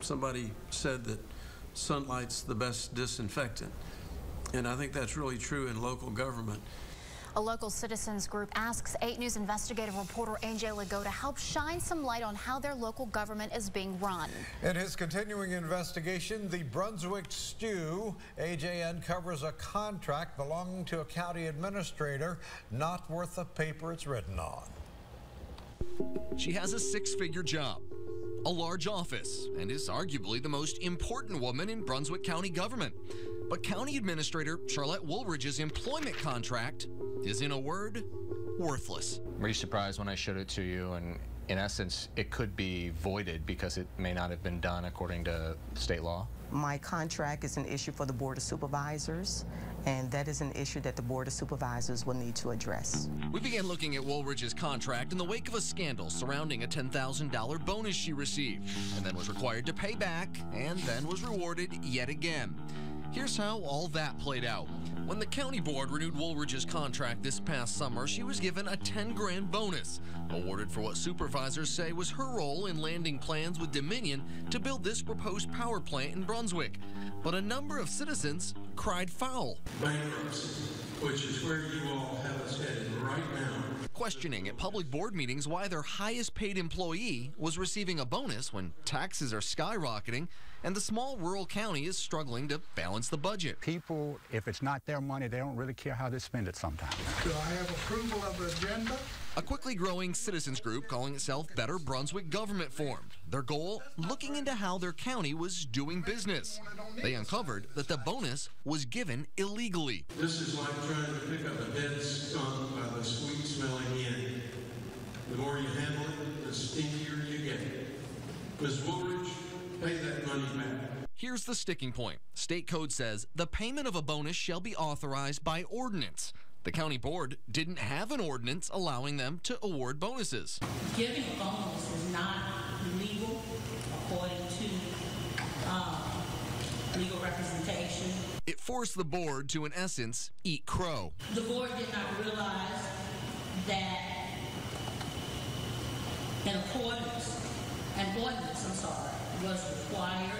Somebody said that sunlight's the best disinfectant, and I think that's really true in local government. A local citizens group asks 8 News investigative reporter AJ Legault to help shine some light on how their local government is being run. In his continuing investigation, the Brunswick stew, AJ uncovers a contract belonging to a county administrator not worth the paper it's written on. She has a 6-figure job, a large office, and is arguably the most important woman in Brunswick County government. But County Administrator Charlotte Woolridge's employment contract is, in a word, worthless. Were you surprised when I showed it to you? And in essence, it could be voided because it may not have been done according to state law? My contract is an issue for the Board of Supervisors, and that is an issue that the Board of Supervisors will need to address. We began looking at Woolridge's contract in the wake of a scandal surrounding a $10,000 bonus she received, and then was required to pay back, and then was rewarded yet again. Here's how all that played out. When the county board renewed Woolridge's contract this past summer, she was given a $10,000 bonus, awarded for what supervisors say was her role in landing plans with Dominion to build this proposed power plant in Brunswick. But a number of citizens cried foul. Bankruptcy, which is where you all have us headed right now. Questioning at public board meetings why their highest paid employee was receiving a bonus when taxes are skyrocketing and the small rural county is struggling to balance the budget. People, if it's not their money, they don't really care how they spend it sometimes. Do I have approval of the agenda? A quickly growing citizens group calling itself Better Brunswick Government formed. Their goal, looking into how their county was doing business. They uncovered that the bonus was given illegally. This is like trying to pick up a dead skunk by the sweet smelling end. The more you handle it, the stinkier you get. Ms. Woolridge, pay that money back. Here's the sticking point. State code says the payment of a bonus shall be authorized by ordinance. The county board didn't have an ordinance allowing them to award bonuses. Giving a bonus is not legal according to legal representation. It forced the board to, in essence, eat crow. The board did not realize that an ordinance was required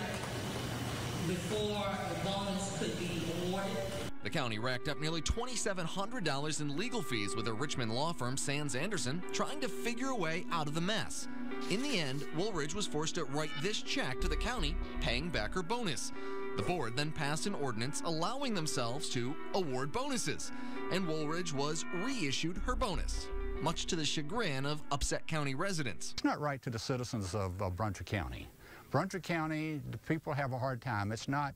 before the bonus could be awarded. The county racked up nearly $2,700 in legal fees with a Richmond law firm, Sands Anderson, trying to figure a way out of the mess. In the end, Woolridge was forced to write this check to the county, paying back her bonus. The board then passed an ordinance allowing themselves to award bonuses, and Woolridge was reissued her bonus, much to the chagrin of upset county residents. It's not right to the citizens of Brunswick County. Brunswick County, the people have a hard time. It's not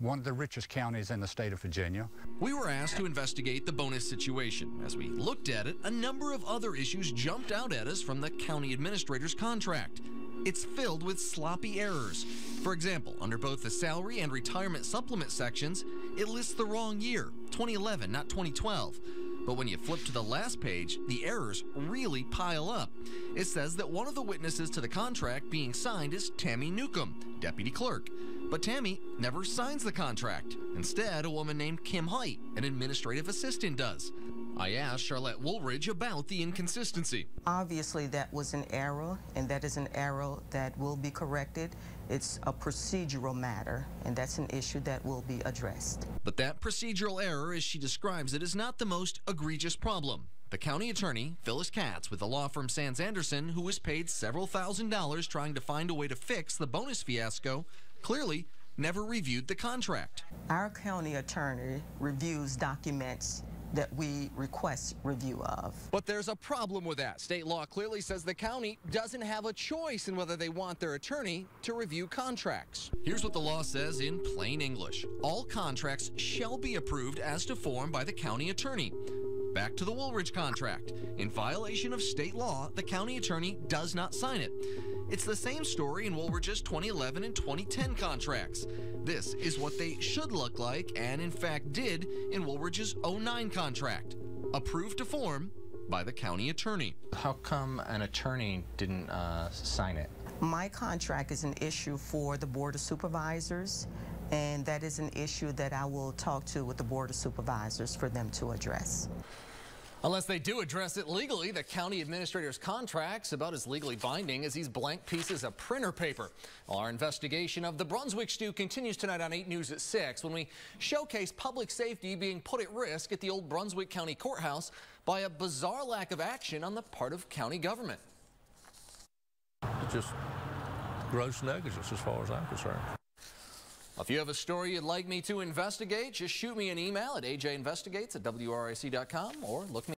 one of the richest counties in the state of Virginia. We were asked to investigate the bonus situation. As we looked at it, a number of other issues jumped out at us from the county administrator's contract. It's filled with sloppy errors. For example, under both the salary and retirement supplement sections, it lists the wrong year, 2011, not 2012. But when you flip to the last page, the errors really pile up. It says that one of the witnesses to the contract being signed is Tammy Newcomb, deputy clerk. But Tammy never signs the contract. Instead, a woman named Kim Height, an administrative assistant, does. I asked Charlotte Woolridge about the inconsistency. Obviously, that was an error, and that is an error that will be corrected. It's a procedural matter, and that's an issue that will be addressed. But that procedural error, as she describes it, is not the most egregious problem. The county attorney, Phyllis Katz, with the law firm Sands Anderson, who was paid several $1,000s trying to find a way to fix the bonus fiasco, clearly never reviewed the contract. Our county attorney reviews documents that we request review of. But there's a problem with that. State law clearly says the county doesn't have a choice in whether they want their attorney to review contracts. Here's what the law says in plain English. All contracts shall be approved as to form by the county attorney. Back to the Woolridge contract. In violation of state law, the county attorney does not sign it. It's the same story in Woolridge's 2011 and 2010 contracts. This is what they should look like, and in fact did, in Woolridge's 2009 contract. Approved to form by the county attorney. How come an attorney didn't sign it? My contract is an issue for the Board of Supervisors, and that is an issue that I will talk to with the Board of Supervisors for them to address. Unless they do address it legally, the county administrator's contract's about as legally binding as these blank pieces of printer paper. Well, our investigation of the Brunswick stew continues tonight on 8 News at 6 when we showcase public safety being put at risk at the old Brunswick County Courthouse by a bizarre lack of action on the part of county government. It's just gross negligence as far as I'm concerned. If you have a story you'd like me to investigate, just shoot me an email at ajinvestigates@wric.com or look me